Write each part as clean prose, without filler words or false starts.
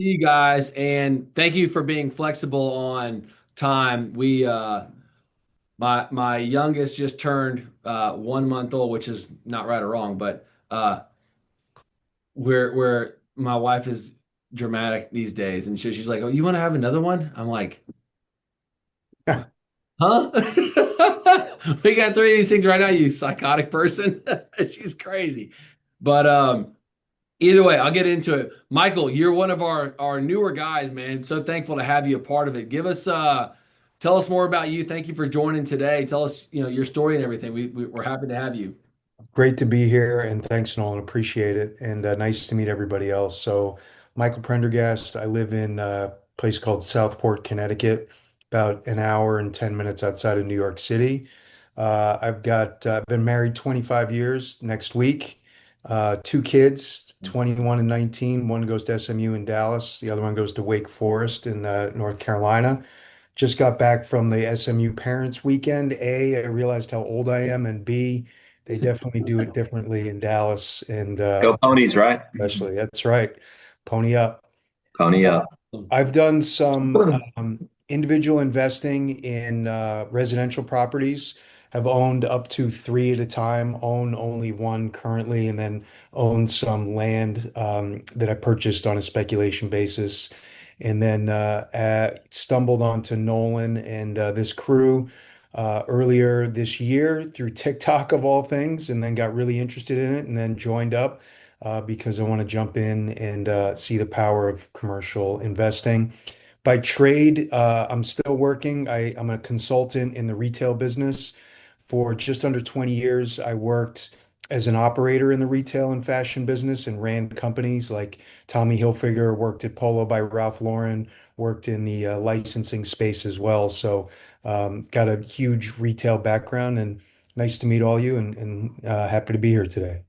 see you guys, and thank you for being flexible on time. My youngest just turned 1 month old, which is not right or wrong, but where my wife is dramatic these days, and she's like, "Oh, you want to have another one?" I'm like, "Huh?" We got three of these things right now, you psychotic person. She's crazy, but either way, I'll get into it. Michael, you're one of our newer guys, man. So thankful to have you a part of it. Tell us more about you. Thank you for joining today. Tell us, your story and everything. We're happy to have you. Great to be here, and thanks, Nolan. Appreciate it, and nice to meet everybody else. So, Michael Prendergast. I live in a place called Southport, Connecticut, about an hour and 10 minutes outside of New York City. I've been married 25 years next week. Two kids, 21 and 19. One goes to SMU in Dallas. The other one goes to Wake Forest in North Carolina. Just got back from the SMU Parents Weekend. A, I realized how old I am, and B, they definitely do it differently in Dallas, and Go ponies, right? especially that's right. Pony up. Pony up. I've done some individual investing in residential properties. Have owned up to three at a time. Own only one currently, and then own some land that I purchased on a speculation basis. And then stumbled onto Nolan and this crew earlier this year through TikTok of all things, and then got really interested in it, and then joined up because I want to jump in and see the power of commercial investing. By trade, I'm still working. I'm a consultant in the retail business. For just under 20 years, I worked as an operator in the retail and fashion business and ran companies like Tommy Hilfiger, worked at Polo by Ralph Lauren, worked in the licensing space as well. So, got a huge retail background, and nice to meet all you, and happy to be here today.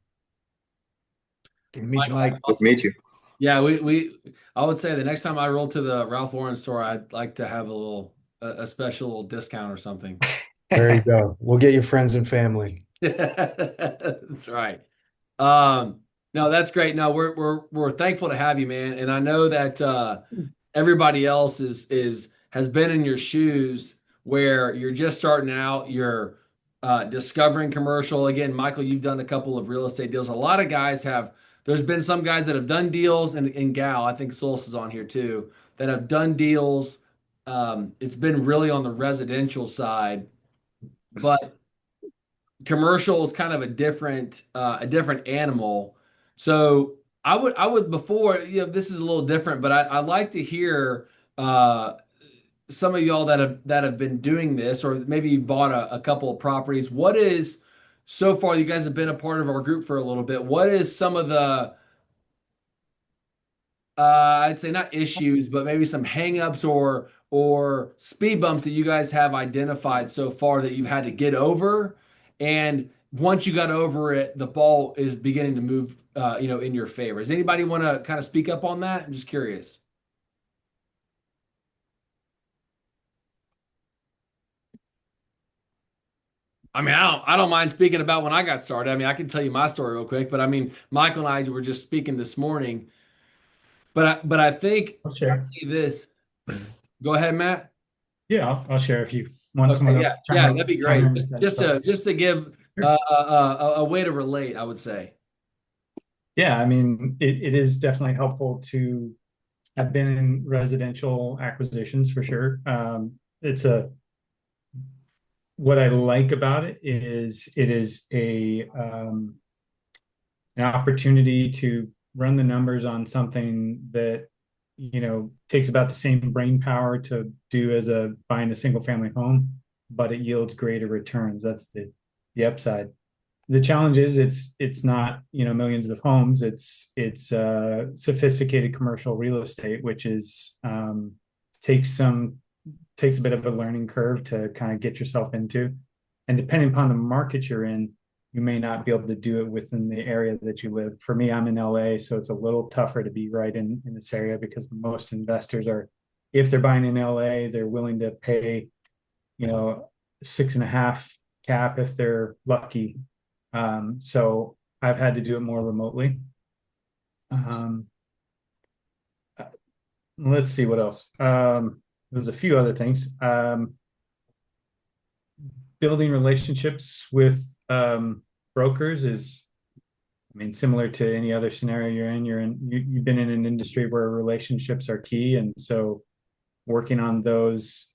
Good to meet you, Michael, that's Mike. Good to awesome. meet you. Yeah, I would say the next time I roll to the Ralph Lauren store, I'd like to have a special little discount or something. There you go. We'll get your friends and family. That's right. Um, no, that's great. No, we're thankful to have you, man. And I know that everybody else is has been in your shoes where you're just starting out, you're discovering commercial. Again, Michael, you've done a couple of real estate deals. A lot of guys have, there's been some guys that have done deals, and Gal, I think Solus is on here too, that have done deals. It's been really on the residential side, but commercial is kind of a different animal. So I would before, this is a little different, but I'd like to hear uh some of y'all that have been doing this, or maybe you've bought a couple of properties. What is, so far, you guys have been a part of our group for a little bit. What is some of the I'd say not issues, but maybe some hangups or speed bumps that you guys have identified so far that you've had to get over, and once you got over it, the ball is beginning to move, in your favor. Does anybody want to kind of speak up on that? I'm just curious. I mean, I don't mind speaking about when I got started. I mean, I can tell you my story real quick, but I mean, Michael and I were just speaking this morning. But I think I'll I'd share. say this. Go ahead, Matt. Yeah, I'll share if you want Okay, someone to yeah, yeah, that'd be chime great. in Just with that just stuff. to just to give Sure. a way to relate, I would say. Yeah, I mean, it is definitely helpful to have been in residential acquisitions for sure. It's a What I like about it is a an opportunity to run the numbers on something that takes about the same brain power to do as a buying a single family home, but it yields greater returns. That's the upside. The challenge is it's not millions of homes. It's sophisticated commercial real estate, which is takes some takes a bit of a learning curve to kind of get yourself into. And depending upon the market you're in, you may not be able to do it within the area that you live. For me, I'm in LA, so it's a little tougher to be right in this area because most investors are, if they're buying in LA, they're willing to pay, you know, 6.5 cap if they're lucky. So I've had to do it more remotely. Um, let's see what else. There's a few other things. Building relationships with brokers is, I mean, similar to any other scenario you've been in an industry where relationships are key. And so working on those,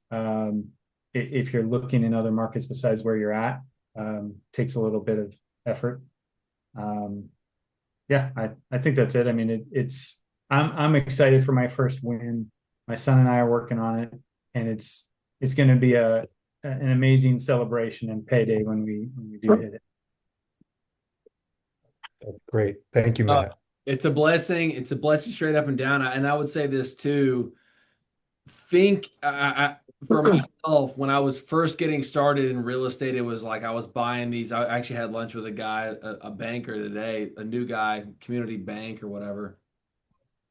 if you're looking in other markets besides where you're at, takes a little bit of effort. Yeah, I think that's it. I mean, I'm excited for my first win. My son and I are working on it, and it's going to be an amazing celebration and payday when we do hit it. Great. Thank you, Uh, Matt. it's a blessing. It's a blessing straight up and down. And I would say this too. Think for myself, when I was first getting started in real estate, it was like I was buying these. I actually had lunch with a guy, a banker today, a new guy, community bank or whatever.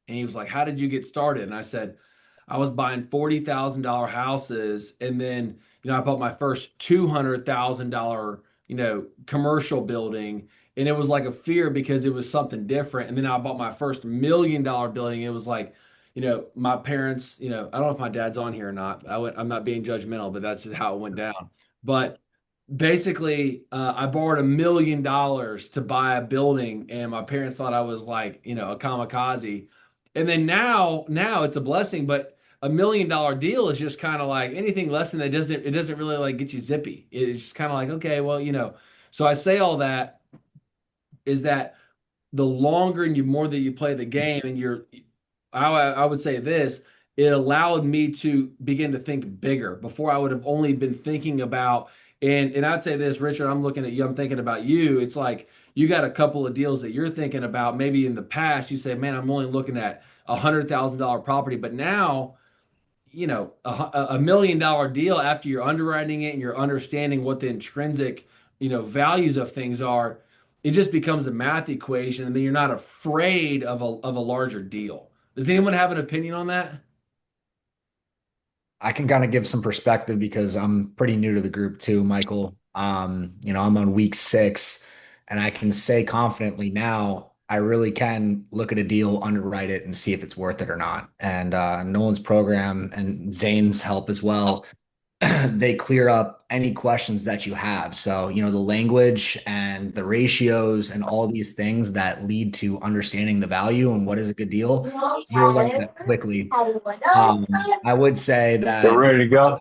And he was like, "How did you get started?" And I said, "I was buying $40,000 houses, and then I bought my first $200,000 commercial building, and it was like a fear because it was something different. And then I bought my first $1 million building. It was like, my parents, I don't know if my dad's on here or not. I'm not being judgmental, but that's how it went down. But basically, I borrowed $1 million to buy a building, and my parents thought I was like, a kamikaze. And then now it's a blessing, but $1 million deal is just kind of like anything less than that it doesn't really like get you zippy. It's just kind of like, okay, well, So I say all that is that the longer and you more that you play the game, and I would say this, it allowed me to begin to think bigger. Before I would have only been thinking about, and I'd say this, Richard, I'm looking at you, I'm thinking about you. It's like you got a couple of deals that you're thinking about. Maybe in the past you say, man, I'm only looking at $100,000 property, but now $1 million deal, after you're underwriting it and you're understanding what the intrinsic values of things are, it just becomes a math equation, and then you're not afraid of a larger deal. Does anyone have an opinion on that? I can kind of give some perspective because I'm pretty new to the group too, Michael. I'm on week 6, and I can say confidently now I really can look at a deal, underwrite it, and see if it's worth it or not. And Nolan's program and Zane's help as well, they clear up any questions that you have. So, the language and the ratios and all these things that lead to understanding the value and what is a good deal, you'll learn that quickly. I would say They're that ready to go.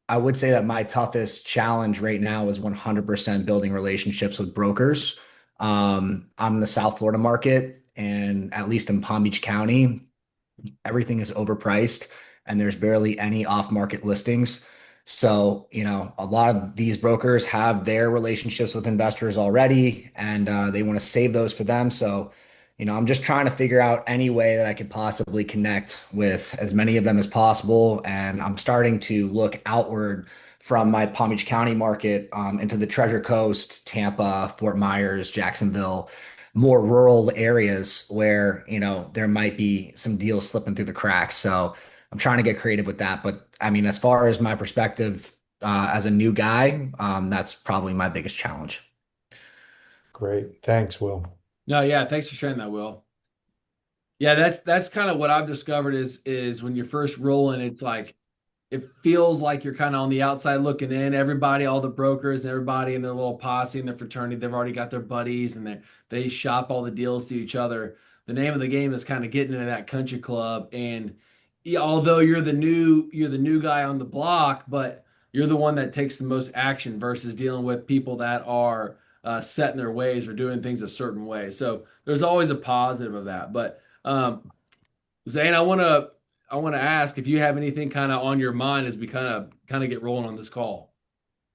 my toughest challenge right now is 100% building relationships with brokers. I'm in the South Florida market, and at least in Palm Beach County, everything is overpriced and there's barely any off-market listings. So, a lot of these brokers have their relationships with investors already, and they want to save those for them. So, I'm just trying to figure out any way that I could possibly connect with as many of them as possible. And I'm starting to look outward from my Palm Beach County market into the Treasure Coast, Tampa, Fort Myers, Jacksonville, more rural areas where, there might be some deals slipping through the cracks. So I'm trying to get creative with that. But I mean, as far as my perspective as a new guy, that's probably my biggest challenge. Great. Thanks, Will. No, yeah, thanks for sharing that, Will. Yeah, that's kind of what I've discovered is when you're first rolling, it's like it feels like you're kind of on the outside looking in. Everybody, all the brokers and everybody in their little posse and their fraternity, they've already got their buddies, and they shop all the deals to each other. The name of the game is kind of getting into that country club. And yeah, although you're the new guy on the block, but you're the one that takes the most action versus dealing with people that are set in their ways or doing things a certain way. So there's always a positive of that. But Zane, I want to ask if you have anything kind of on your mind as we kind of get rolling on this call.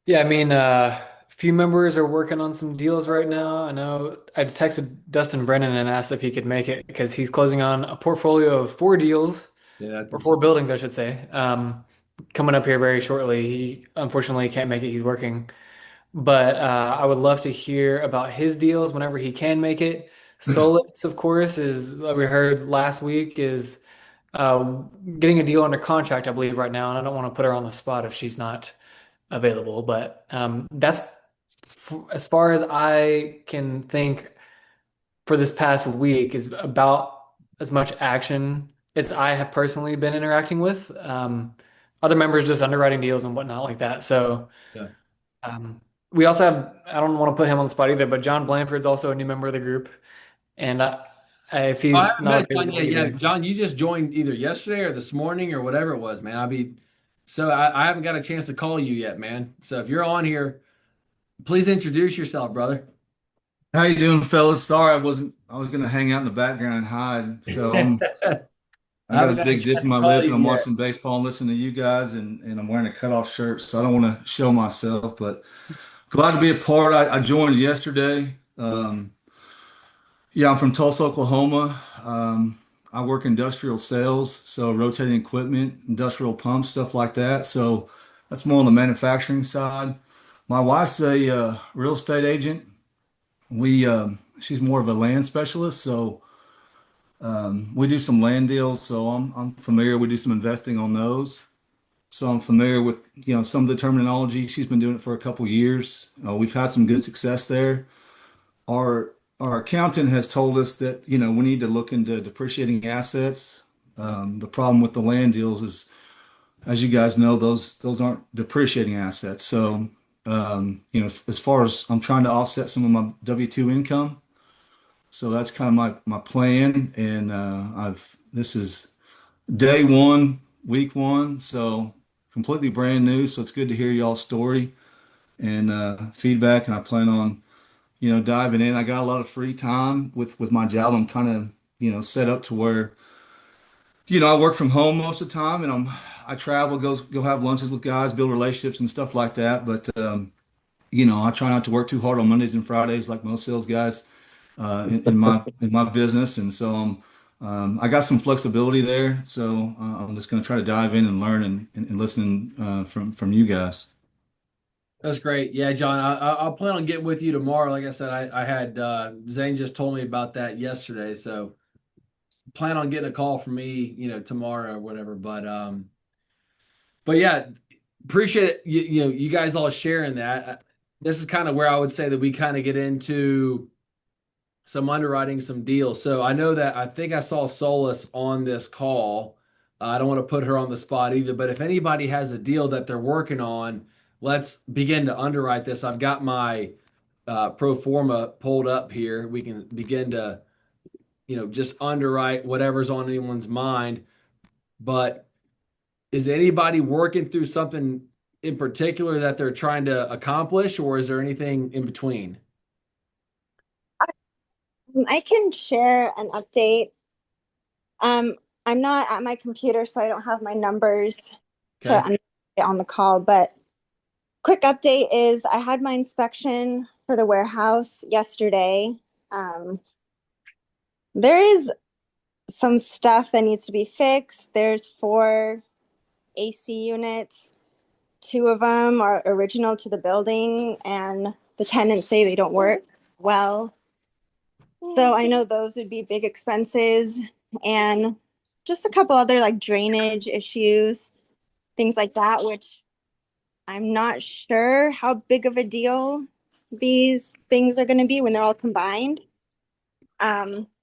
Yeah, I mean, a few members are working on some deals right now. I know I just texted Dustin Brennan and asked if he could make it because he's closing on a portfolio of 4 deals, Yeah, or 4 buildings, I should say, coming up here very shortly. He unfortunately can't make it. He's working. But I would love to hear about his deals whenever he can make it. Solix, of course, is like we heard last week, is uh, getting a deal under contract, I believe, right now. And I don't want to put her on the spot if she's not available. But that's as far as I can think for this past week is about as much action is I have personally been interacting with. Other members just underwriting deals and whatnot like that. So Yeah. we also have, I don't want to put him on the spot either, but John Blanford's also a new member of the group. And if Oh, I he's haven't not met John available yet. Yeah, either. John, you just joined either yesterday or this morning or whatever it was, man. So I haven't got a chance to call you yet, man. So if you're on here, please introduce yourself, brother. How you doing, fellas? Sorry, I was gonna hang out in the background and hide. So I I got haven't a got a big dip chance in to my call lip you and I'm yet. watching baseball and listening to you guys and I'm wearing a cutoff shirt, so I don't want to show myself, but glad to be a part. I joined yesterday. Yeah, I'm from Tulsa, Oklahoma. I work industrial sales, so rotating equipment, industrial pumps, stuff like that. So that's more on the manufacturing side. My wife's a real estate agent. She's more of a land specialist, so we do some land deals. So I'm familiar. We do some investing on those, so I'm familiar with some of the terminology. She's been doing it for a couple years. We've had some good success there. Our our accountant has told us that we need to look into depreciating assets. The problem with the land deals is, as you guys know, those aren't depreciating assets. So as far as I'm trying to offset some of my W-2 income. So that's kind of my plan, and I've this is day one, week one, so completely brand new. So it's good to hear y'all's story and feedback, and I plan on diving in. I got a lot of free time with my job. I'm kind of set up to where I work from home most of the time, and I travel, go have lunches with guys, build relationships and stuff like that. But I try not to work too hard on Mondays and Fridays like most sales guys in my business, and so I got some flexibility there. So I'm just going to try to dive in and learn and listen from you guys. That's great. Yeah, John, I'll plan on getting with you tomorrow. Like I said, I had Zane just told me about that yesterday, so plan on getting a call from me, tomorrow or whatever. But yeah, appreciate it. You guys all sharing that. This is kind of where I would say that we kind of get into some underwriting, some deals. So I know that I think I saw Solus on this call. I don't want to put her on the spot either, but if anybody has a deal that they're working on, let's begin to underwrite this. I've got my pro forma pulled up here. We can begin to, just underwrite whatever's on anyone's mind. But is anybody working through something in particular that they're trying to accomplish, or is there anything in between? I can share an update. I'm not at my computer, so I don't have my numbers to Okay. on the call. But quick update is I had my inspection for the warehouse yesterday. There is some stuff that needs to be fixed. There's 4 AC units. 2 of them are original to the building, and the tenants say they don't work well. So I know those would be big expenses, and just a couple other like drainage issues, things like that, which I'm not sure how big of a deal these things are going to be when they're all combined.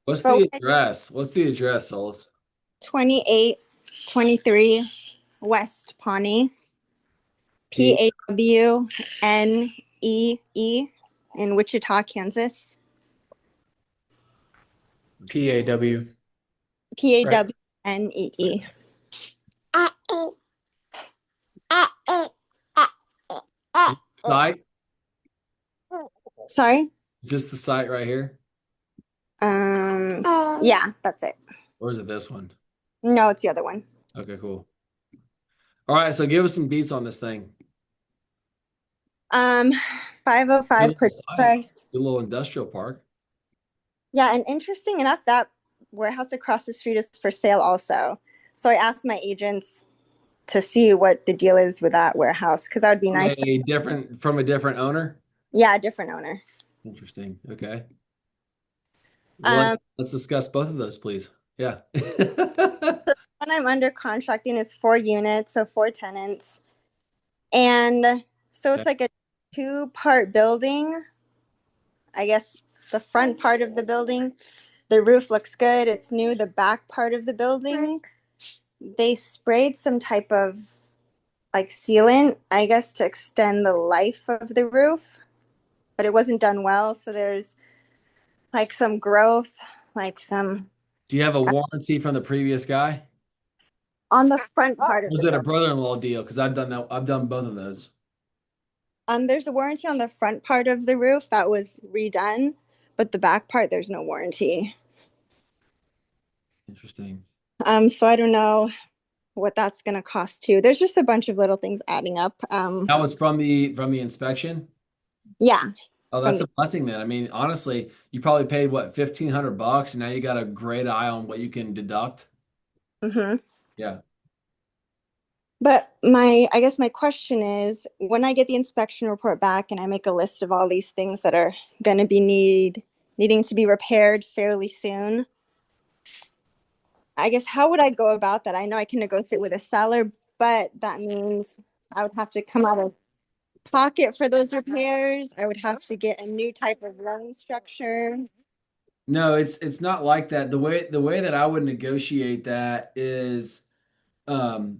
What's But the address? What's the address, Solus? 2823 West Pawnee, PAWNEE in Wichita, Kansas. PAW. PAWNEE. Site? Sorry. Is this the site right here? Yeah, that's it. Or is it this one? No, it's the other one. Okay, cool. All right, so give us some beats on this thing. 505 Good purchase site. price. Good little industrial park. Yeah, and interesting enough, that warehouse across the street is for sale also. So I asked my agents to see what the deal is with that warehouse, because that would be nice. From a different owner? Yeah, a different owner. Interesting. Okay. Well, let's discuss both of those, please. Yeah. When I'm under contracting is 4 units, so 4 tenants. And so it's like a 2-part building. I guess the front part of the building, The roof looks good. It's new. The back part of the building, they sprayed some type of like sealant, I guess, to extend the life of the roof, but it wasn't done well. So there's like some growth, like some Do you have a warranty from the previous guy? on the front part of Was the it a building. brother-in-law deal? Because I've done that. I've done both of those. There's a warranty on the front part of the roof that was redone, but the back part, there's no warranty. Interesting. So I don't know what that's gonna cost too. There's just a bunch of little things adding up. That was from the inspection. Yeah. Oh, From that's a blessing, man. I mean, honestly, you probably paid what, $1,500, and now you got a great eye on what you can deduct. hmm Yeah. But I guess my question is, when I get the inspection report back and I make a list of all these things that are gonna be needing to be repaired fairly soon, I guess how would I go about that? I know I can negotiate with a seller, but that means I would have to come out of pocket for those repairs. I would have to get a new type of loan structure. No, it's not like that. The way that I would negotiate that is, um,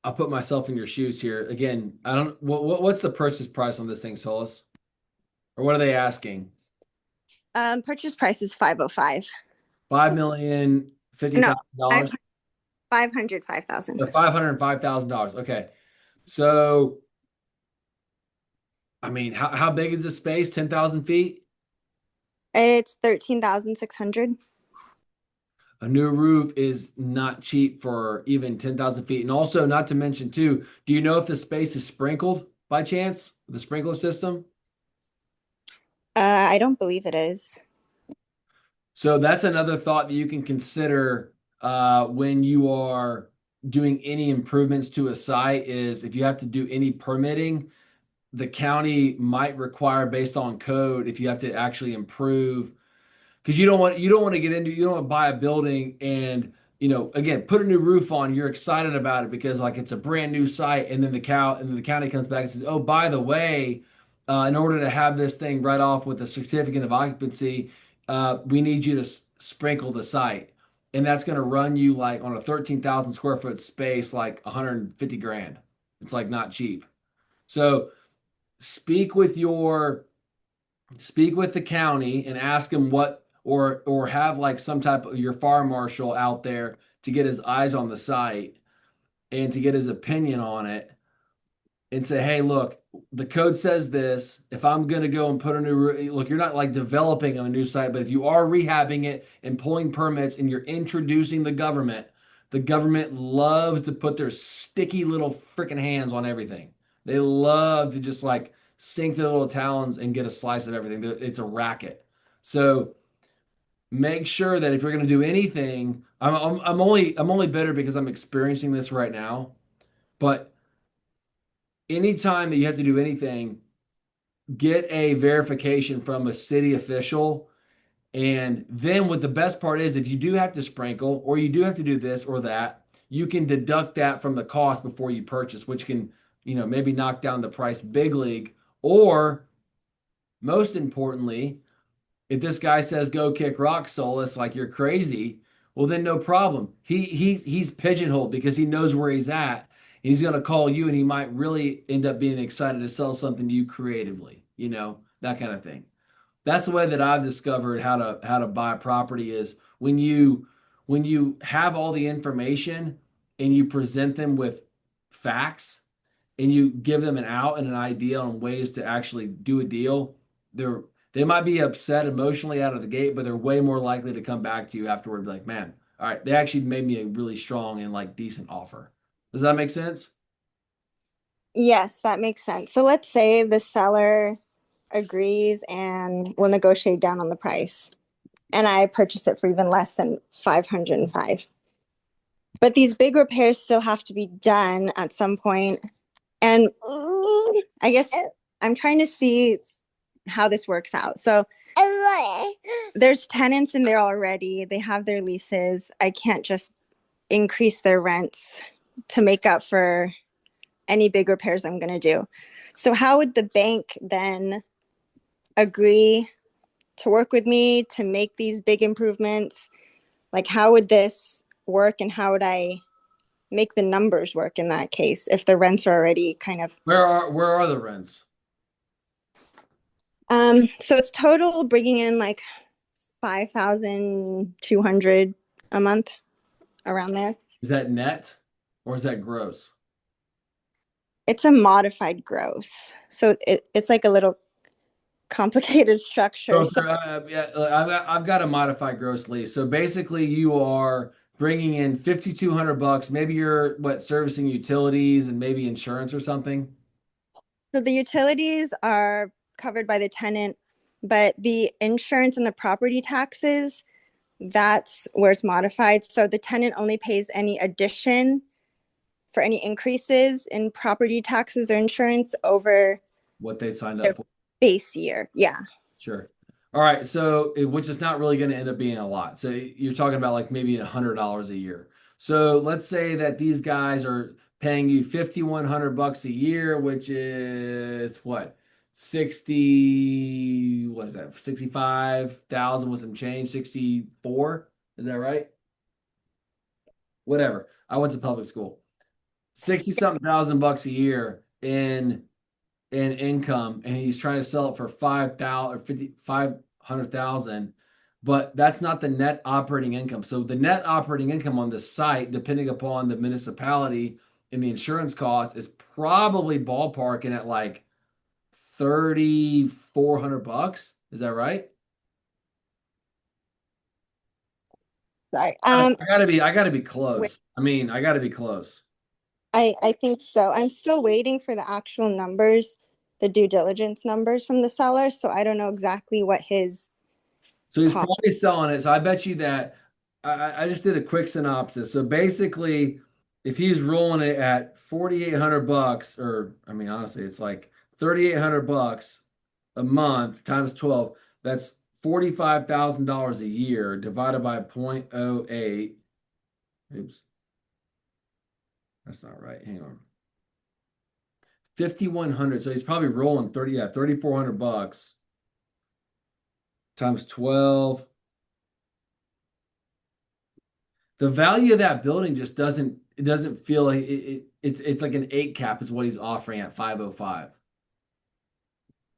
I'll put myself in your shoes here. Again, I don't. What's the purchase price on this thing, Solus? Or what are they asking? Purchase price is 505. 5,050,000 No, dollars. 505,000. $505,000. Okay, so I mean, how big is the space? 10,000 feet. It's 13,600. A new roof is not cheap for even 10,000 feet. And also, not to mention, too, do you know if the space is sprinkled by chance? The sprinkler system? I don't believe it is. So that's another thought that you can consider when you are doing any improvements to a site is if you have to do any permitting, the county might require based on code if you have to actually improve because you don't want to get into you don't want to buy a building and again put a new roof on. You're excited about it because like it's a brand new site, and then the county comes back and says, oh, by the way, in order to have this thing right off with a certificate of occupancy, we need you to sprinkle the site, and that's going to run you like on a 13,000 square foot space like 150 grand. It's like not cheap. So speak with the county and ask them what or have like some type of your fire marshal out there to get his eyes on the site and to get his opinion on it and say, hey, look, the code says this. If I'm going to go and put a new look, you're not like developing a new site, but if you are rehabbing it and pulling permits and you're introducing the government loves to put their sticky little freaking hands on everything. They love to just like sink their little talons and get a slice of everything. It's a racket. So make sure that if you're going to do anything, I'm only bitter because I'm experiencing this right now. But anytime that you have to do anything, get a verification from a city official. And then what the best part is, if you do have to sprinkle or you do have to do this or that, you can deduct that from the cost before you purchase, which can, maybe knock down the price big league. Or most importantly, if this guy says go kick rock, Solus, like you're crazy, well then no problem. He's pigeonholed because he knows where he's at. And he's gonna call you, and he might really end up being excited to sell something to you creatively, that kind of thing. That's the way that I've discovered how to buy property is when you have all the information and you present them with facts and you give them an out and an idea on ways to actually do a deal, they might be upset emotionally out of the gate, but they're way more likely to come back to you afterward and be like, man, all right, they actually made me a really strong and like decent offer. Does that make sense? Yes, that makes sense. So let's say the seller agrees and will negotiate down on the price, and I purchase it for even less than 505. But these big repairs still have to be done at some point. And I guess I'm trying to see how this works out. So there's tenants in there already. They have their leases. I can't just increase their rents to make up for any big repairs I'm going to do. So how would the bank then agree to work with me to make these big improvements? Like, how would this work, and how would I make the numbers work in that case if the rents are already kind of Where are the rents? so it's total bringing in like 5,200 a month, around there. Is that net or is that gross? It's a modified gross, so it's like a little complicated structure. So Yeah, I've got a modified gross lease. So basically, you are bringing in $5,200. Maybe you're servicing utilities and maybe insurance or something. so the utilities are covered by the tenant, but the insurance and the property taxes, that's where it's modified. So the tenant only pays any addition for any increases in property taxes or insurance over What they signed up their for. base year. Yeah. Sure. All right. So, which is not really going to end up being a lot. So you're talking about like maybe $100 a year. So let's say that these guys are paying you $5,100 a year, which is what? 60, what is that? 65,000 with some change, 64. Is that right? Whatever. I went to public school. 60 something thousand bucks a year in income, and he's trying to sell it for 5,000 or 500,000, but that's not the net operating income. So the net operating income on the site, depending upon the municipality and the insurance cost, is probably ballparking at like $3,400. Is that right? Sorry. I gotta be close. I mean, I gotta be close. I think so. I'm still waiting for the actual numbers, the due diligence numbers from the seller. So I don't know exactly what his. So he's probably selling it. So I bet you that I just did a quick synopsis. So basically, if he's rolling it at $4,800, or I mean, honestly, it's like $3,800 a month times 12. That's $45,000 a year divided by 0.08. Oops. That's not right. Hang on. 5,100. So he's probably rolling 3,400 bucks times 12. The value of that building just doesn't feel like it's like an 8 cap is what he's offering at 505.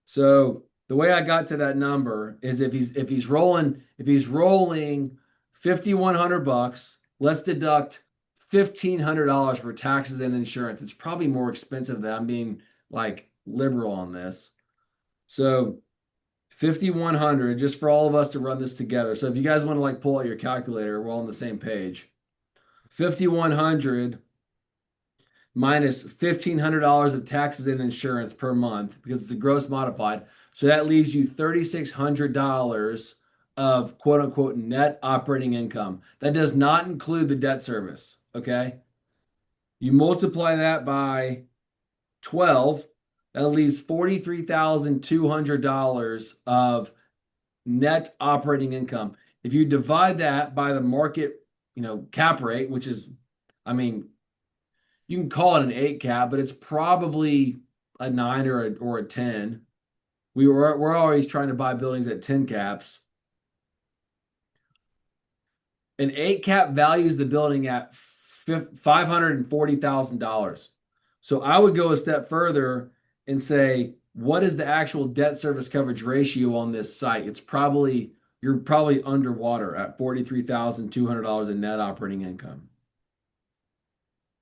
So the way I got to that number is if he's rolling 5,100 bucks, let's deduct $1,500 for taxes and insurance. It's probably more expensive than I'm being like liberal on this. So 5,100 just for all of us to run this together. So if you guys want to like pull out your calculator, we're all on the same page. 5,100 minus $1,500 of taxes and insurance per month because it's a gross modified. So that leaves you $3,600 of quote unquote net operating income. That does not include the debt service. Okay. You multiply that by 12, that leaves $43,200 of net operating income. If you divide that by the market, cap rate, which is, I mean, you can call it an 8 cap, but it's probably a 9 or a 10. We're always trying to buy buildings at 10 caps. An 8 cap values the building at $540,000. So I would go a step further and say, what is the actual debt service coverage ratio on this site? You're probably underwater at $43,200 in net operating income.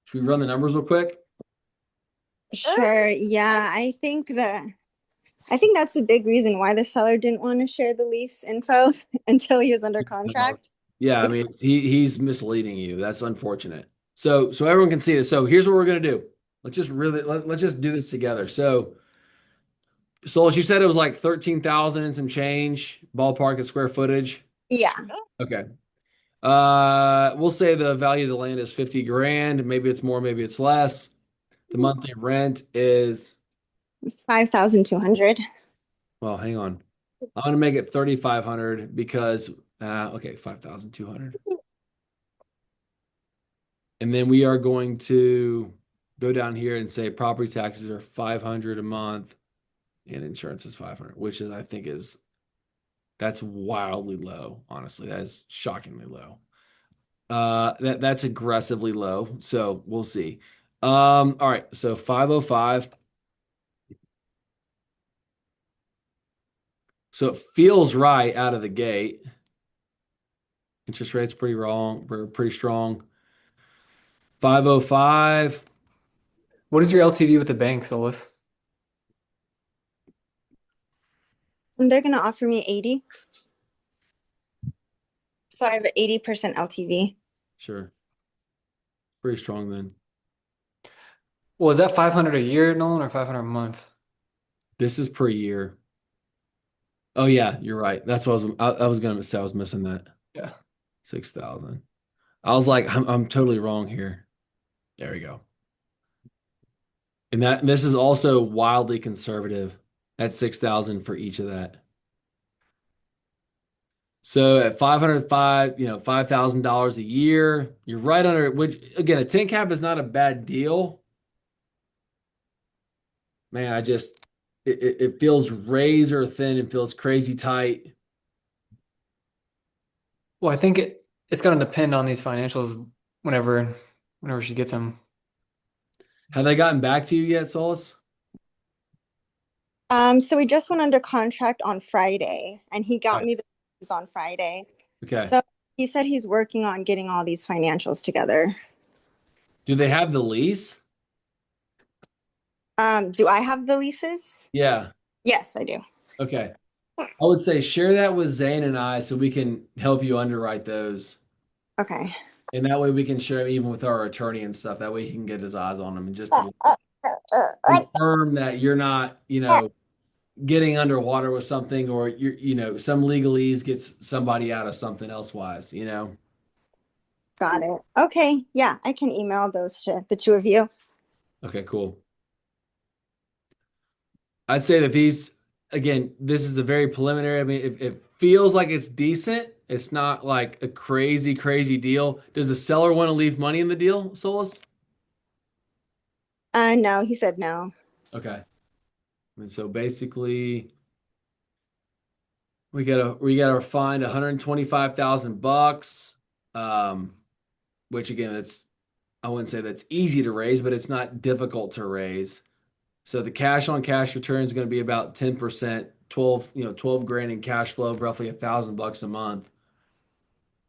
Should we run the numbers real quick? Sure. Yeah, I think that's a big reason why the seller didn't want to share the lease info until he was under contract. Yeah, I mean, he's misleading you. That's unfortunate. So everyone can see this. So here's what we're gonna do. Let's just do this together. So you said it was like 13,000 and some change ballpark of square footage. Yeah. Okay. We'll say the value of the land is 50 grand. Maybe it's more, maybe it's less. The monthly rent is 5,200. well, hang on. I'm gonna make it 3,500 because okay, 5,200. And then we are going to go down here and say property taxes are 500 a month and insurance is 500, which is I think is That's wildly low, honestly. That is shockingly low. That's aggressively low. So we'll see. All right. So 505. So it feels right out of the gate. Interest rate's pretty wrong. We're pretty strong. 505. What is your LTV with the bank, Solus? And they're gonna offer me 80. So I have 80% LTV. Sure. Pretty strong then. Well, is that 500 a year, Nolan, or 500 a month? This is per year. Oh yeah, you're right. That's what I was gonna say. I was missing that. Yeah. 6,000. I was like, I'm totally wrong here. There we go. And this is also wildly conservative at 6,000 for each of that. So at 505, $5,000 a year, you're right under, which again, a 10 cap is not a bad deal. Man, it feels razor thin and feels crazy tight. Well, I think it's going to depend on these financials whenever she gets them. Have they gotten back to you yet, Solus? So we just went under contract on Friday, and he got Right. me the keys on Friday. Okay. So he said he's working on getting all these financials together. Do they have the lease? Do I have the leases? Yeah. Yes, I do. Okay. I would say share that with Zane and I so we can help you underwrite those. Okay. And that way we can share them even with our attorney and stuff. That way he can get his eyes on them and just to confirm that you're not, getting underwater with something or some legalese gets somebody out of something elsewise. Got it. Okay. Yeah, I can email those to the two of you. Okay, cool. I'd say that this is a very preliminary. I mean, it feels like it's decent. It's not like a crazy, crazy deal. Does the seller want to leave money in the deal, Solus? No, he said no. Okay. And so basically we gotta find $125,000. Which again, I wouldn't say that's easy to raise, but it's not difficult to raise. So the cash on cash return is going to be about 10%, 12 grand in cash flow, roughly $1,000 a month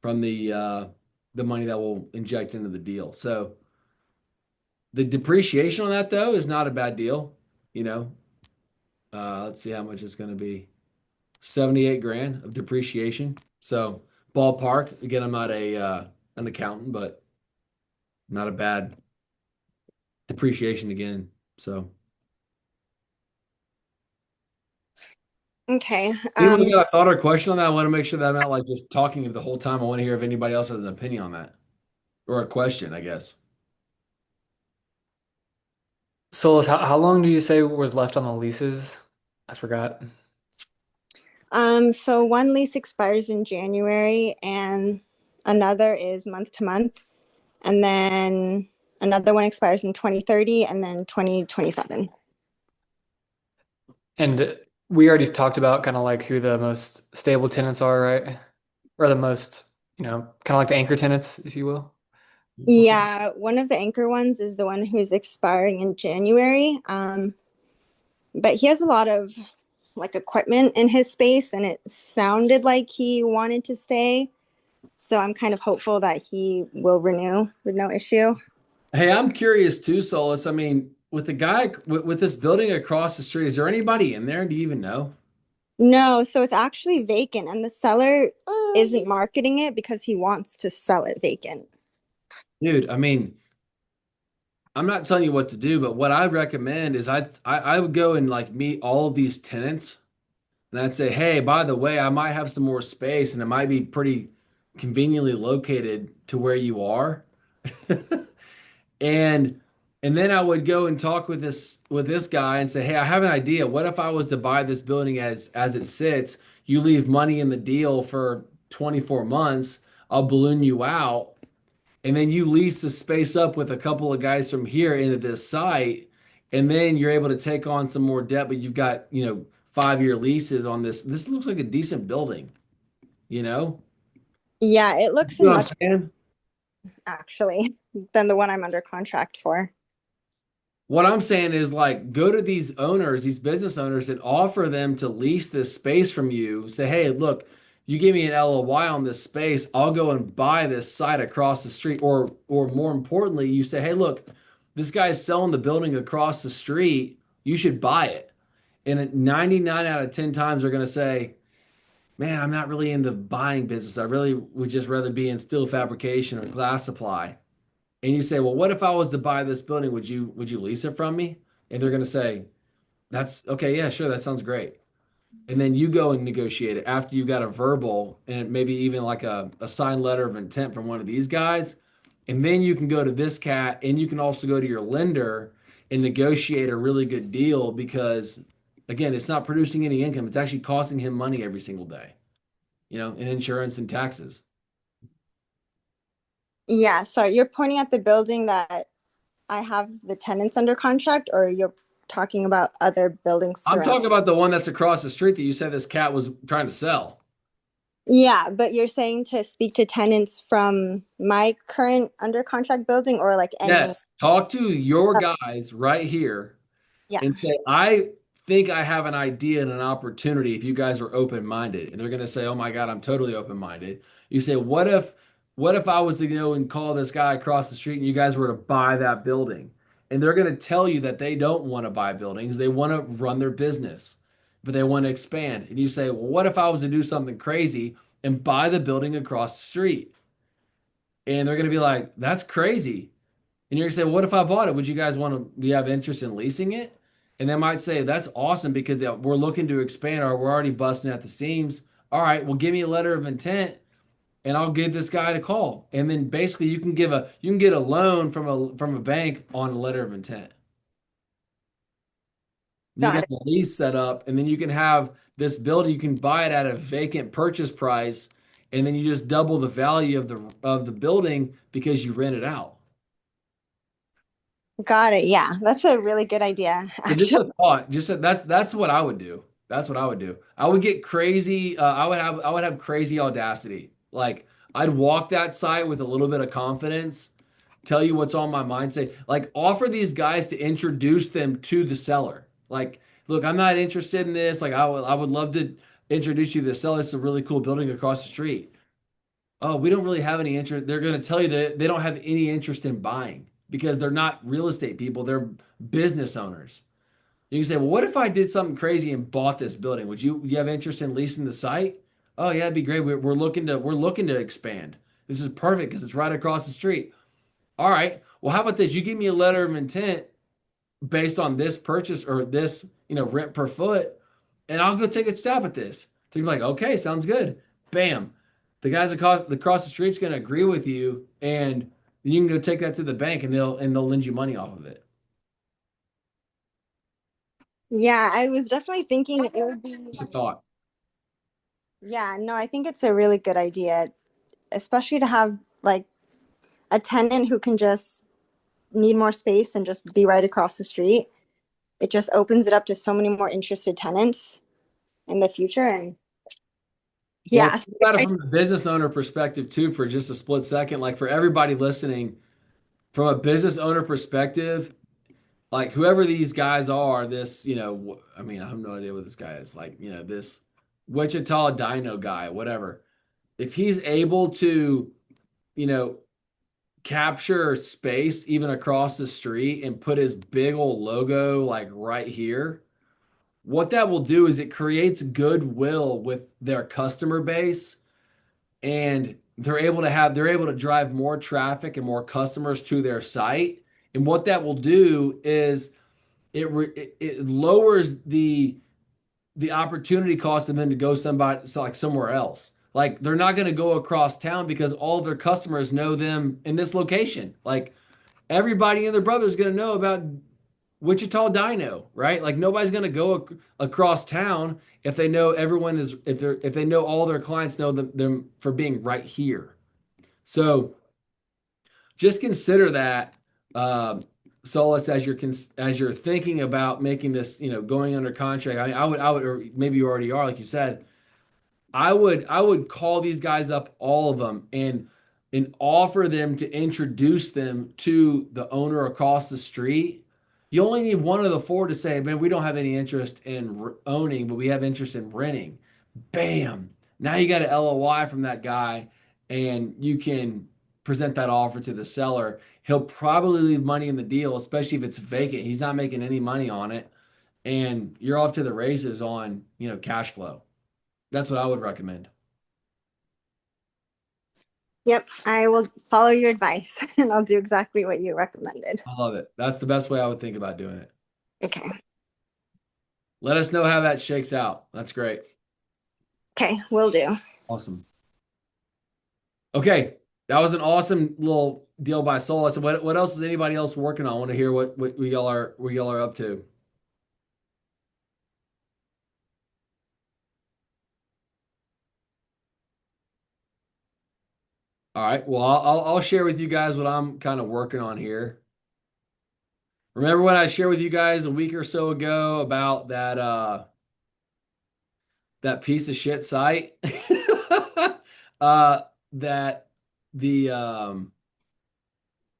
from the money that we'll inject into the deal. So the depreciation on that though is not a bad deal. Let's see how much it's going to be. 78 grand of depreciation. So ballpark. Again, I'm not an accountant, but not a bad depreciation again. So. Okay. Anyone got a thought or question on that? I want to make sure that I'm not like just talking the whole time. I want to hear if anybody else has an opinion on that or a question, I guess. Solus, how long do you say was left on the leases? I forgot. So one lease expires in January and another is month to month. And then another one expires in 2030 and then 2027. And we already talked about kind of like who the most stable tenants are, right? Or the most, kind of like the anchor tenants, if you will. Yeah, one of the anchor ones is the one who's expiring in January. But he has a lot of like equipment in his space and it sounded like he wanted to stay. So I'm kind of hopeful that he will renew with no issue. Hey, I'm curious too, Solus. I mean, with the guy with this building across the street, is there anybody in there? Do you even know? No, so it's actually vacant and the seller isn't marketing it because he wants to sell it vacant. Dude, I mean, I'm not telling you what to do, but what I recommend is I would go and like meet all of these tenants and I'd say, hey, by the way, I might have some more space and it might be pretty conveniently located to where you are. And then I would go and talk with this guy and say, hey, I have an idea. What if I was to buy this building as it sits? You leave money in the deal for 24 months. I'll balloon you out. And then you lease the space up with a couple of guys from here into this site. And then you're able to take on some more debt, but you've got, 5-year leases on this. This looks like a decent building, you know? Yeah, it looks You know in what much I'm saying? actually than the one I'm under contract for. What I'm saying is like go to these owners, these business owners, and offer them to lease this space from you. Say, hey, look, you give me an LOI on this space, I'll go and buy this site across the street. Or more importantly, you say, hey, look, this guy's selling the building across the street. You should buy it. And 99 out of 10 times they're gonna say, man, I'm not really in the buying business. I really would just rather be in steel fabrication or glass supply. And you say, well, what if I was to buy this building? Would you lease it from me? And they're going to say, that's okay. Yeah, sure. That sounds great. And then you go and negotiate it after you've got a verbal and maybe even like a signed letter of intent from one of these guys. And then you can go to this cat and you can also go to your lender and negotiate a really good deal because, again, it's not producing any income. It's actually costing him money every single day, in insurance and taxes. Yeah, so you're pointing at the building that I have the tenants under contract, or you're talking about other buildings I'm surrounding? talking about the one that's across the street that you said this cat was trying to sell. Yeah, but you're saying to speak to tenants from my current under contract building or like any? Yes. Talk to your guys right here Yeah. and say, I think I have an idea and an opportunity if you guys are open-minded. And they're going to say, oh my God, I'm totally open-minded. You say, what if I was to go and call this guy across the street and you guys were to buy that building? And they're going to tell you that they don't want to buy buildings. They want to run their business, but they want to expand. And you say, well, what if I was to do something crazy and buy the building across the street? And they're going to be like, that's crazy. And you're gonna say, what if I bought it? Would you guys want to, do you have interest in leasing it? And they might say, that's awesome because we're looking to expand or we're already busting at the seams. All right, well, give me a letter of intent and I'll give this guy a call. And then basically you can get a loan from a bank on a letter of intent. You Got get it. the lease set up and then you can have this building, you can buy it at a vacant purchase price, and then you just double the value of the building because you rent it out. Got it. Yeah, that's a really good idea, So just actually. a thought. That's what I would do. That's what I would do. I would get crazy. I would have crazy audacity. Like I'd walk that site with a little bit of confidence, tell you what's on my mind, say like offer these guys to introduce them to the seller. Like, look, I'm not interested in this. Like I would love to introduce you to the seller. It's a really cool building across the street. Oh, we don't really have any interest. They're going to tell you that they don't have any interest in buying because they're not real estate people. They're business owners. You can say, well, what if I did something crazy and bought this building? Would you have interest in leasing the site? Oh yeah, it'd be great. We're looking to expand. This is perfect because it's right across the street. All right. Well, how about this? You give me a letter of intent based on this purchase or this, rent per foot, and I'll go take a stab at this. So you're like, okay, sounds good. Bam. The guys across the street's going to agree with you, and you can go take that to the bank, and they'll lend you money off of it. Yeah, I was definitely thinking it would be. Just a thought. Yeah, no, I think it's a really good idea, especially to have like a tenant who can just need more space and just be right across the street. It just opens it up to so many more interested tenants in the future. And Well, yeah, think about it from the business owner perspective too, for just a split second. Like for everybody listening, from a business owner perspective, like whoever these guys are, this, I mean, I have no idea what this guy is. Like, this Wichita Dino guy, whatever. If he's able to, you know, capture space even across the street and put his big old logo like right here, what that will do is it creates goodwill with their customer base, and they're able to drive more traffic and more customers to their site. And what that will do is it lowers the opportunity cost of them to go somewhere else. Like they're not going to go across town because all of their customers know them in this location. Like everybody and their brother is going to know about Wichita Dino, right? Like nobody's going to go across town if they know if they know all their clients know them for being right here. So just consider that. Solus, as you're thinking about making this, going under contract, I would, or maybe you already are, like you said, I would call these guys up, all of them, and offer them to introduce them to the owner across the street. You only need one of the four to say, man, we don't have any interest in owning, but we have interest in renting. Bam. Now you got an LOI from that guy, and you can present that offer to the seller. He'll probably leave money in the deal, especially if it's vacant. He's not making any money on it, and you're off to the races on, cash flow. That's what I would recommend. Yep, I will follow your advice and I'll do exactly what you recommended. I love it. That's the best way I would think about doing it. Okay. Let us know how that shakes out. That's great. Okay, will do. Awesome. Okay, that was an awesome little deal by Solus. So what else is anybody else working on? I want to hear what we y'all are up to. All right. Well, I'll share with you guys what I'm kind of working on here. Remember when I shared with you guys a week or so ago about that piece of shit site? That the let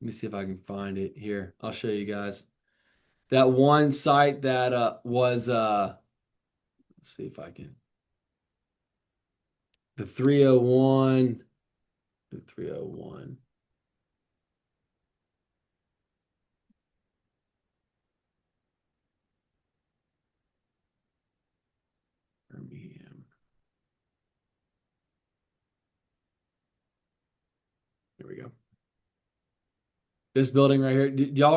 me see if I can find it here. I'll show you guys. That one site that was let's see if I can, the 301. The 301. Birmingham. There we go. This building right here.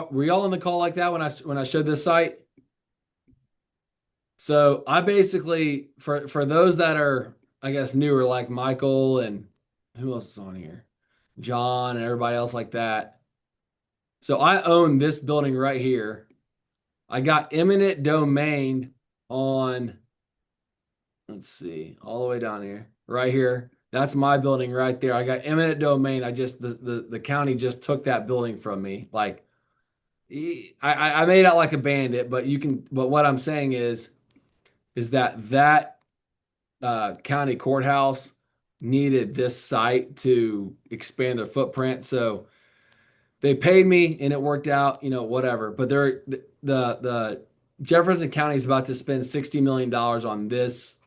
Were y'all on the call like that when I showed this site? So I basically, for those that are, I guess, newer, like Michael and who else is on here? John and everybody else like that. So I own this building right here. I got eminent domain on, let's see, all the way down here, right here. That's my building right there. I got eminent domain. The county just took that building from me. Like, I made out like a bandit, but what I'm saying is that county courthouse needed this site to expand their footprint. So they paid me and it worked out, whatever. But the Jefferson County is about to spend $60 million on this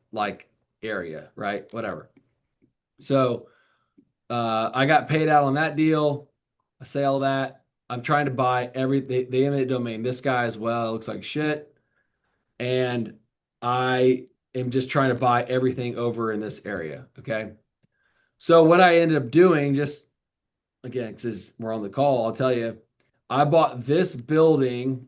area, right? Whatever. So I got paid out on that deal. I say all that. I'm trying to buy the eminent domain. This guy as well. It looks like shit. And I am just trying to buy everything over in this area. Okay. So what I ended up doing, just again, since we're on the call, I'll tell you, I bought this building.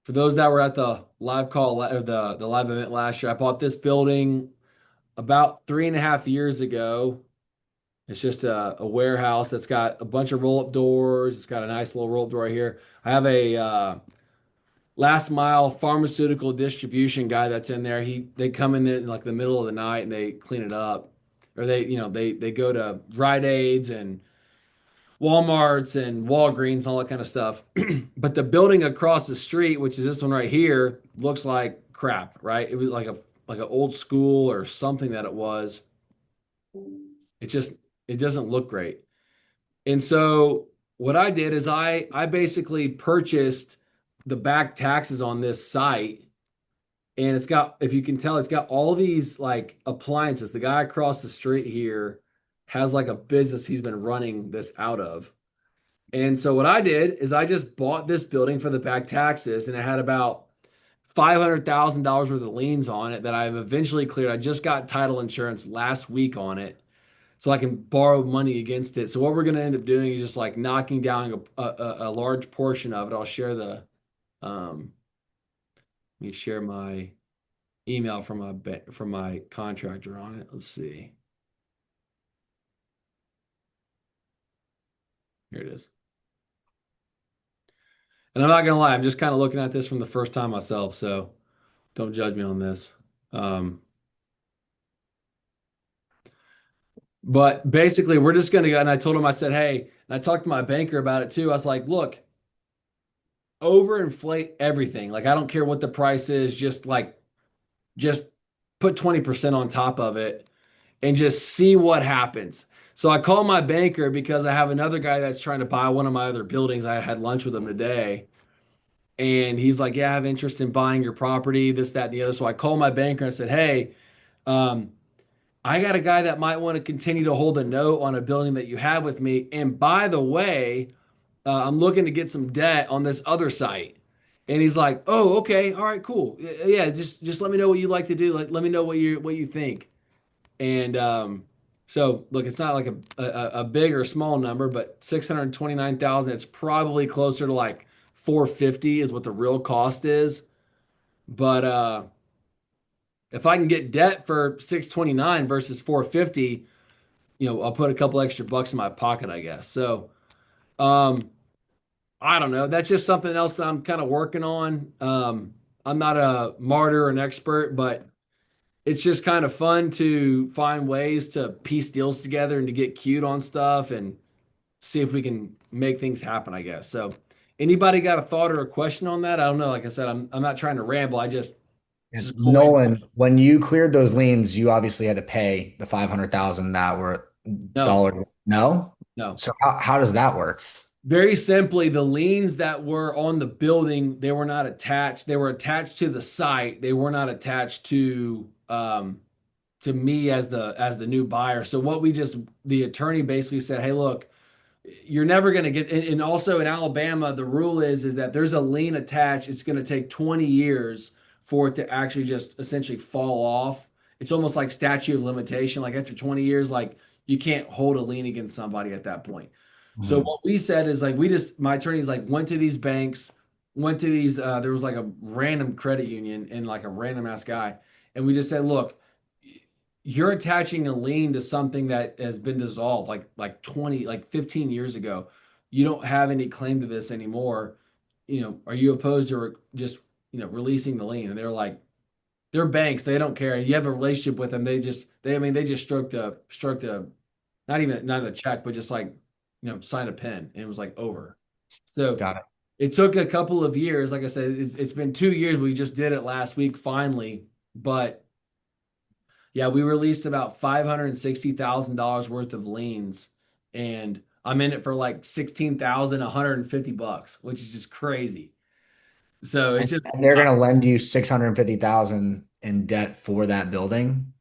For those that were at the live call or the live event last year, I bought this building about 3.5 years ago. It's just a warehouse that's got a bunch of roll-up doors. It's got a nice little roll-up door right here. I have a last mile pharmaceutical distribution guy that's in there. They come in like the middle of the night and they clean it up, or they go to Rite Aids and Walmarts and Walgreens and all that kind of stuff. But the building across the street, which is this one right here, looks like crap, right? It was like an old school or something that it was. It doesn't look great. And so what I did is I basically purchased the back taxes on this site, and it's got, if you can tell, it's got all these like appliances. The guy across the street here has like a business he's been running this out of. And so what I did is I just bought this building for the back taxes, and it had about $500,000 worth of liens on it that I've eventually cleared. I just got title insurance last week on it, so I can borrow money against it. So what we're going to end up doing is just like knocking down a large portion of it. I'll share let me share my email from my contractor on it. Let's see. Here it is. And I'm not gonna lie, I'm just kind of looking at this from the first time myself, so don't judge me on this. But basically, we're just going to go. And I told him, I said, hey, and I talked to my banker about it too. I was like, look, overinflate everything. Like, I don't care what the price is, just put 20% on top of it and just see what happens. So I called my banker because I have another guy that's trying to buy one of my other buildings. I had lunch with him today. And he's like, yeah, I have interest in buying your property, this, that, and the other. So I called my banker and I said, hey, um, I got a guy that might want to continue to hold a note on a building that you have with me. And by the way, I'm looking to get some debt on this other site. And he's like, oh, okay, all right, cool. Yeah, just let me know what you like to do. Like, let me know what you think. And so look, it's not like a big or small number, but 629,000. It's probably closer to like 450 is what the real cost is. But if I can get debt for 629 versus 450, I'll put a couple extra bucks in my pocket, I guess. So um, I don't know. That's just something else that I'm kind of working on. I'm not a martyr or an expert, but it's just kind of fun to find ways to piece deals together and to get cute on stuff and see if we can make things happen, I guess. So anybody got a thought or a question on that? I don't know. Like I said, I'm not trying to ramble. It's And just a cool way. Nolan, when you cleared those liens, you obviously had to pay the 500,000 that were No, dollars. No? no. So how does that work? Very simply, the liens that were on the building, they were not attached. They were attached to the site. They were not attached to me as the new buyer. So what the attorney basically said, hey, look, you're never going to get, and also in Alabama, the rule is that there's a lien attached. It's going to take 20 years for it to actually just essentially fall off. It's almost like statute of limitation. Like after 20 years, like you can't hold a lien against somebody at that point. So Mhm. what we said is like my attorneys like went to these banks, went to these there was like a random credit union and like a random ass guy, and we just said, look, you're attaching a lien to something that has been dissolved like 20 like 15 years ago. You don't have any claim to this anymore. Are you opposed to just releasing the lien? And they're like, they're banks, they don't care. You have a relationship with them, they just stroked a not a check, but just like sign a pen, and it was like over. So Got it. it took a couple of years. Like I said, it's been 2 years. We just did it last week finally, but yeah, we released about $560,000 worth of liens, and I'm in it for like 16,150 bucks, which is just crazy. So it's And just they're going to lend you 650,000 in debt for that building.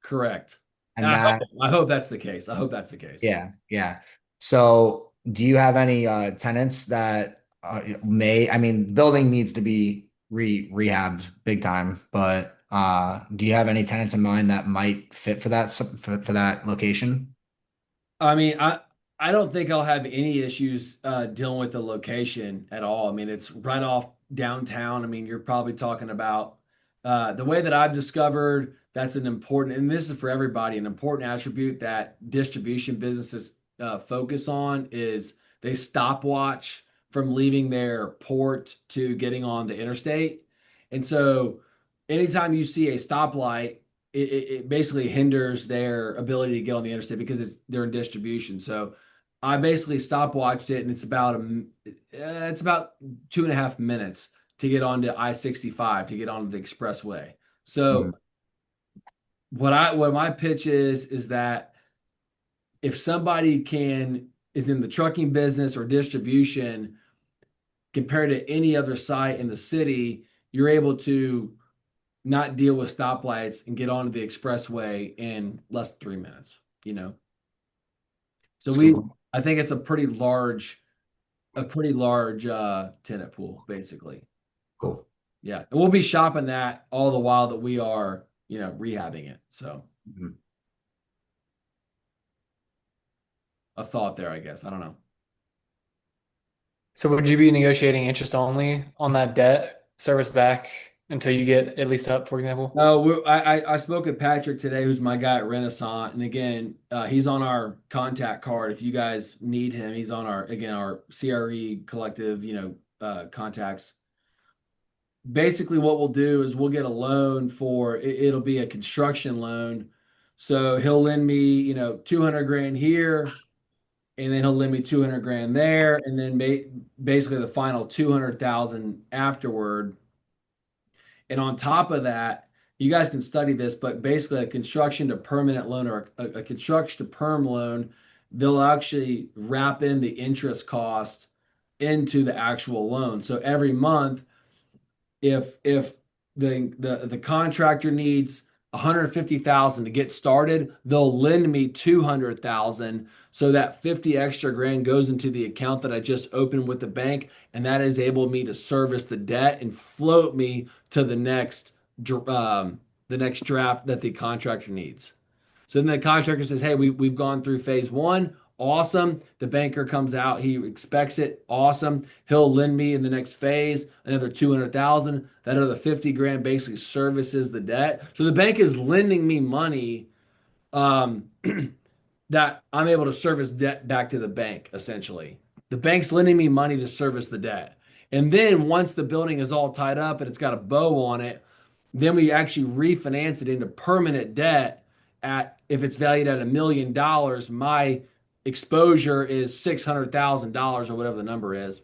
correct. And that, I hope that's the case. I hope that's the case. yeah, yeah. So do you have any tenants that I mean, the building needs to be rehabbed big time, but do you have any tenants in mind that might fit for for that location? I mean, I don't think I'll have any issues dealing with the location at all. I mean, it's right off downtown. I mean, you're probably talking about the way that I've discovered that's an important, and this is for everybody, an important attribute that distribution businesses focus on is they stopwatch from leaving their port to getting on the interstate. And so anytime you see a stoplight, it basically hinders their ability to get on the interstate because they're in distribution. So I basically stopwatched it, and it's about 2.5 minutes to get onto I-65 to get onto the expressway. Mhm. So what my pitch is that if somebody is in the trucking business or distribution compared to any other site in the city, you're able to not deal with stoplights and get onto the expressway in less than 3 minutes, you know? So So I think it's a pretty large tenant pool, basically. cool. Yeah. And we'll be shopping that all the while that we are, rehabbing it. So Mhm. a thought there, I guess. I don't know. So would you be negotiating interest only on that debt service back until you get at least up, for example? No, I spoke with Patrick today, who's my guy at Renaissance, and again, he's on our contact card. If you guys need him, he's on our CRE collective, contacts. Basically, what we'll do is we'll get a loan it'll be a construction loan So he'll lend me, 200 grand here, and then he'll lend me 200 grand there, and then basically the final 200,000 afterward. And on top of that, you guys can study this, but basically a construction to permanent loan or a construction to perm loan, they'll actually wrap in the interest cost into the actual loan. So every month, if the contractor needs 150,000 to get started, they'll lend me 200,000, so that 50 extra grand goes into the account that I just opened with the bank, and that is able me to service the debt and float me to the next draft that the contractor needs. So then the contractor says, "Hey, we've gone through phase one. Awesome." The banker comes out, he expects it. Awesome. He'll lend me in the next phase another 200,000. That other 50 grand basically services the debt. So the bank is lending me money um, that I'm able to service debt back to the bank, essentially. The bank's lending me money to service the debt. And then once the building is all tied up and it's got a bow on it, then we actually refinance it into permanent debt at, if it's valued at $1 million, my exposure is $600,000 or whatever the number is.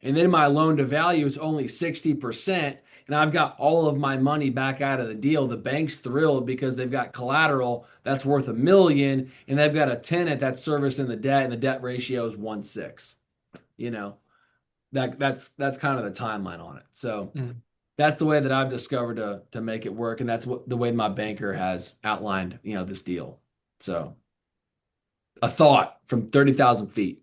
And then my loan to value is only 60%. And I've got all of my money back out of the deal. The bank's thrilled because they've got collateral that's worth $1 million, and they've got a tenant that's servicing the debt, and the debt ratio is 1.6. You know, that's kind of the timeline on it. So that's the way that I've discovered to make it work, and that's what the way my banker has outlined, this deal. So a thought from 30,000 feet.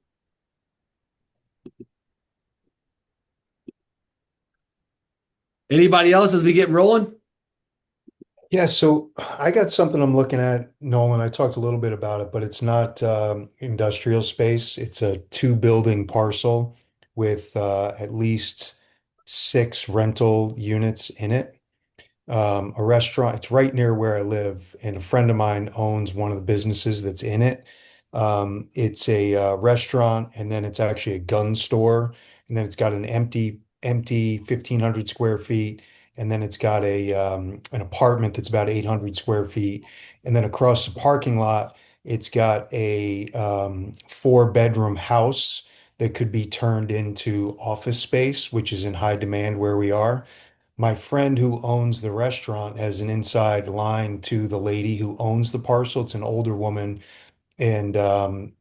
Anybody else as we get rolling? Yeah, so I got something I'm looking at, Nolan. I talked a little bit about it, but it's not industrial space. It's a two-building parcel with at least 6 rental units in it. A restaurant, it's right near where I live, and a friend of mine owns one of the businesses that's in it. It's a restaurant, and then it's actually a gun store, and then it's got an empty 1,500 square feet, and then it's got an apartment that's about 800 square feet, and then across the parking lot, it's got a 4-bedroom house that could be turned into office space, which is in high demand where we are. My friend who owns the restaurant has an inside line to the lady who owns the parcel. It's an older woman, and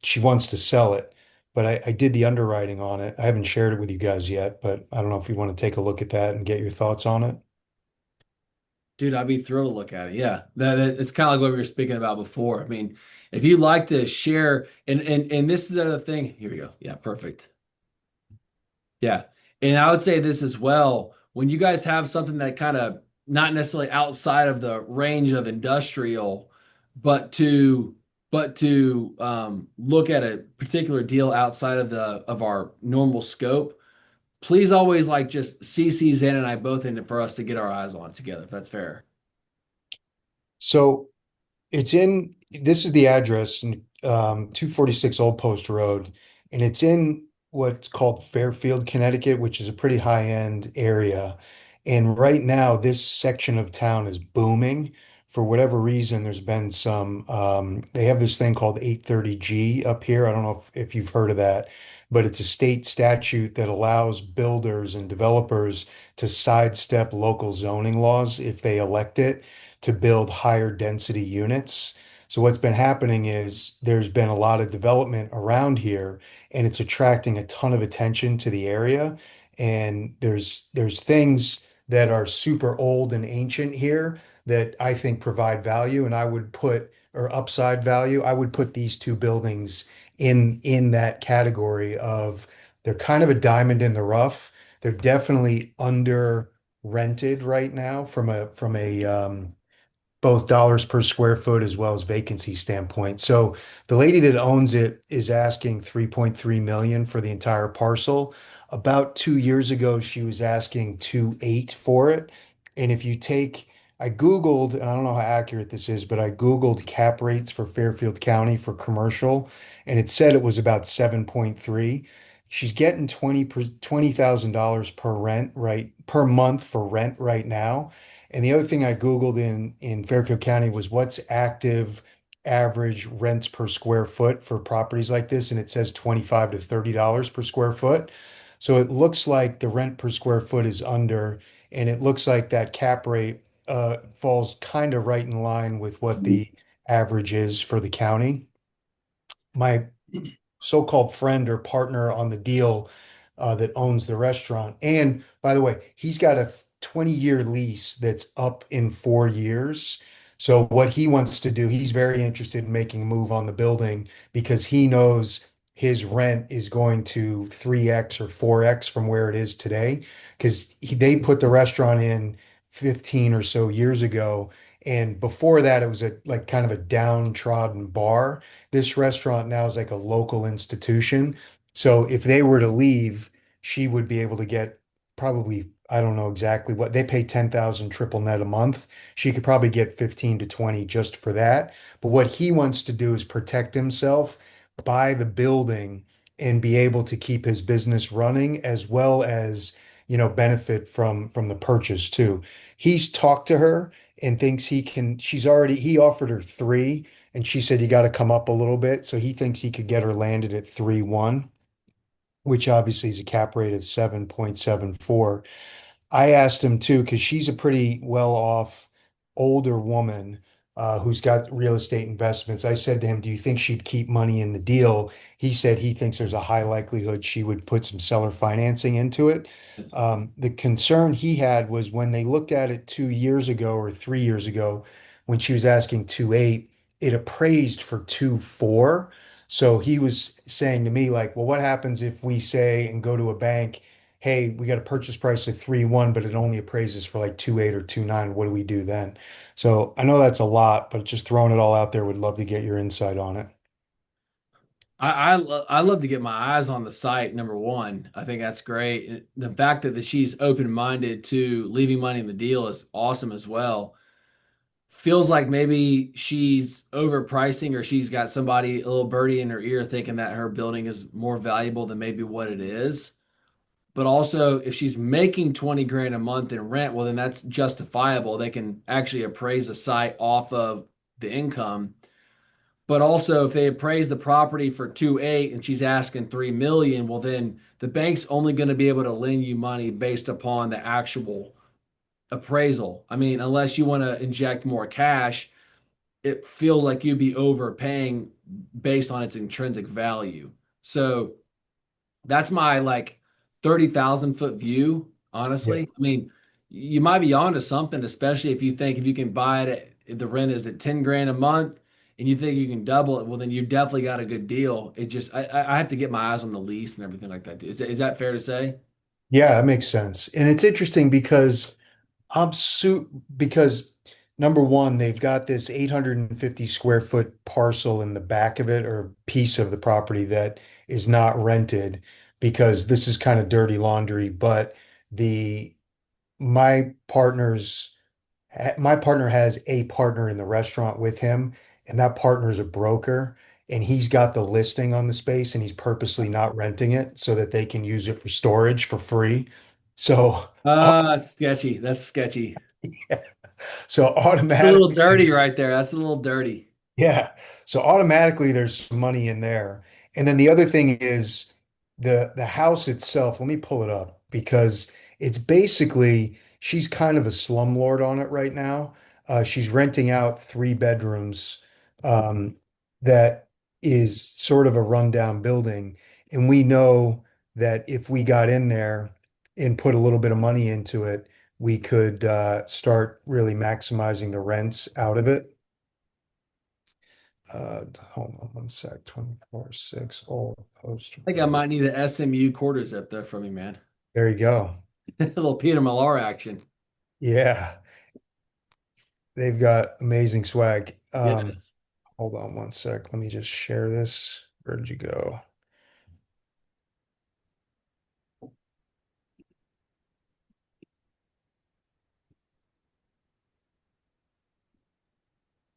she wants to sell it. But I did the underwriting on it. I haven't shared it with you guys yet, but I don't know if you want to take a look at that and get your thoughts on it. Dude, I'd be thrilled to look at it. Yeah, it's kind of like what we were speaking about before. I mean, if you'd like to share, and this is the other thing. Here we go. Yeah, perfect. Yeah, and I would say this as well. When you guys have something that kind of not necessarily outside of the range of industrial, but to look at a particular deal outside of our normal scope, please always like just CC Zen and I both in it for us to get our eyes on it together, if that's fair. So this is the address, 246 Old Post Road, and it's in what's called Fairfield, Connecticut, which is a pretty high-end area. And right now, this section of town is booming. For whatever reason, there's been they have this thing called 830G up here. I don't know if you've heard of that, but it's a state statute that allows builders and developers to sidestep local zoning laws if they elect it to build higher density units. So what's been happening is there's been a lot of development around here, and it's attracting a ton of attention to the area. And there's things that are super old and ancient here that I think provide value, and I would put or upside value. I would put these two buildings in that category of they're kind of a diamond in the rough. They're definitely under rented right now from a both dollars per square foot as well as vacancy standpoint. So the lady that owns it is asking 3.3 million for the entire parcel. About 2 years ago, she was asking 2.8 for it. And if you take, I Googled, and I don't know how accurate this is, but I Googled cap rates for Fairfield County for commercial, and it said it was about 7.3. She's getting $20,000 per month for rent right now. And the other thing I Googled in Fairfield County was what's active average rents per square foot for properties like this, and it says 25 to $30 per square foot. So it looks like the rent per square foot is under, and it looks like that cap rate falls kind of right in line with what the average is for the county. My so-called friend or partner on the deal that owns the restaurant. And by the way, he's got a 20-year lease that's up in 4 years. So what he wants to do, he's very interested in making a move on the building because he knows his rent is going to 3x or 4x from where it is today. Because they put the restaurant in 15 or so years ago. And before that, it was a like kind of a downtrodden bar. This restaurant now is like a local institution. So if they were to leave, she would be able to get probably, I don't know exactly what they pay 10,000 triple net a month. She could probably get 15 to 20 just for that. But what he wants to do is protect himself, buy the building and be able to keep his business running as well as, benefit from the purchase too. He's talked to her and thinks he offered her three and she said, you got to come up a little bit. So he thinks he could get her landed at 3.1, which obviously is a cap rate of 7.74. I asked him too, because she's a pretty well-off older woman who's got real estate investments. I said to him, do you think she'd keep money in the deal? He said he thinks there's a high likelihood she would put some seller financing into it. The concern he had was when they looked at it 2 years ago or 3 years ago, when she was asking 2.8, it appraised for 2.4. So he was saying to me, like, well, what happens if we say and go to a bank, hey, we got a purchase price of 3.1, but it only appraises for like 2.8 or 2.9. What do we do then? So I know that's a lot, but just throwing it all out there, would love to get your insight on it. I love to get my eyes on the site. Number one, I think that's great. The fact that she's open-minded to leaving money in the deal is awesome as well. Feels like maybe she's overpricing or she's got somebody, a little birdie in her ear, thinking that her building is more valuable than maybe what it is. But also, if she's making 20 grand a month in rent, well, then that's justifiable. They can actually appraise a site off of the income. But also, if they appraise the property for 2.8 and she's asking 3 million, well, then the bank's only going to be able to lend you money based upon the actual appraisal. I mean, unless you want to inject more cash, it feels like you'd be overpaying based on its intrinsic value. So that's my like 30,000 foot view, Yeah. honestly. I mean, you might be onto something, especially if you think if you can buy it if the rent is at 10 grand a month and you think you can double it, well, then you definitely got a good deal. It just, I have to get my eyes on the lease and everything like that. Is that fair to say? Yeah, that makes sense. And it's interesting because because number one, they've got this 850 square foot parcel in the back of it or piece of the property that is not rented because this is kind of dirty laundry. But the my partner's my partner has a partner in the restaurant with him, and that partner is a broker, and he's got the listing on the space, and he's purposely not renting it so that they can use it for storage for free. So, That's sketchy. That's sketchy. so It's a little automatically, dirty right there. That's a little dirty. yeah. So automatically there's some money in there. And then the other thing is the house itself. Let me pull it up because it's basically she's kind of a slumlord on it right now. She's renting out 3 bedrooms um, that is sort of a rundown building. And we know that if we got in there and put a little bit of money into it, we could start really maximizing the rents out of it. Hold on one sec. 24/6 old post. I think I might need an SMU quarter zip there from you, man. There you go. A little Peter Millar action. Yeah, they've got amazing swag. Yes. Hold on one sec. Let me just share this. Where'd you go?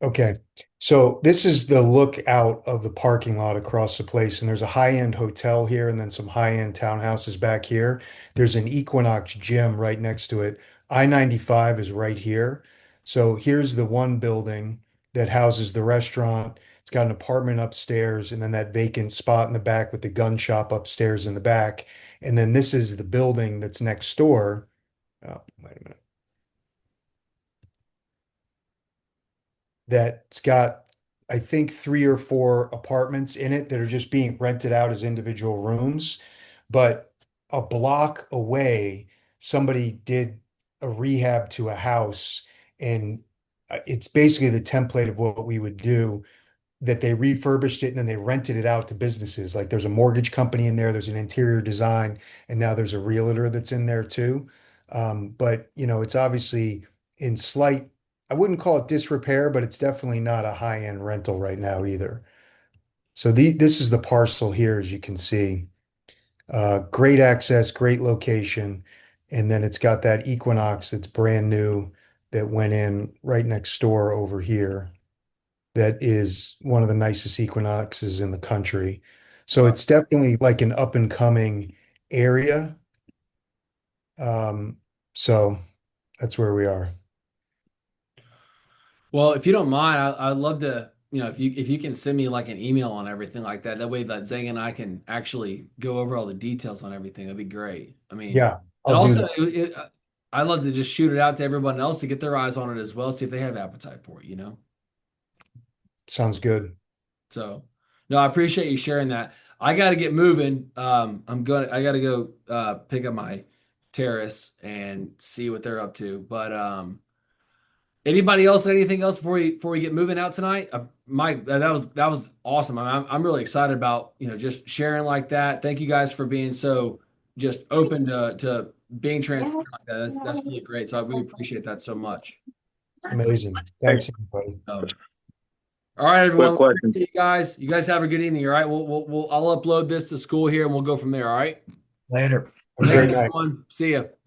Okay, so this is the look out of the parking lot across the place, and there's a high-end hotel here, and then some high-end townhouses back here. There's an Equinox gym right next to it. I-95 is right here. So here's the one building that houses the restaurant. It's got an apartment upstairs and then that vacant spot in the back with the gun shop upstairs in the back. And then this is the building that's next door. Oh, wait a minute. That's got, I think, 3 or 4 apartments in it that are just being rented out as individual rooms. But a block away, somebody did a rehab to a house, and it's basically the template of what we would do, that they refurbished it and then they rented it out to businesses. Like there's a mortgage company in there, there's an interior design, and now there's a realtor that's in there too. But it's obviously in slight, I wouldn't call it disrepair, but it's definitely not a high-end rental right now either. So this is the parcel here, as you can see. Great access, great location, and then it's got that Equinox that's brand new that went in right next door over here. That is one of the nicest Equinoxes in the country. So it's definitely like an up and coming area. So that's where we are. Well, if you don't mind, I'd love to, if you can send me like an email on everything like that. That way that Zane and I can actually go over all the details on everything. That'd be great. I mean, Yeah, and I'll do also that. I'd love to just shoot it out to everyone else to get their eyes on it as well, see if they have appetite for it. Sounds good. So, no, I appreciate you sharing that. I got to get moving. I got to go pick up my terrace and see what they're up to. But anybody else, anything else before we get moving out tonight? Mike, that was awesome. I'm really excited about just sharing like that. Thank you guys for being so just open to being transparent like that. That's really great. So we appreciate that so much. Amazing. Thanks, everybody. All right, everyone. Quick question. You guys. You guys have a good evening. All right. I'll upload this to school here and we'll go from there. All right. Later. Have a Thank great you, night. everyone. See ya.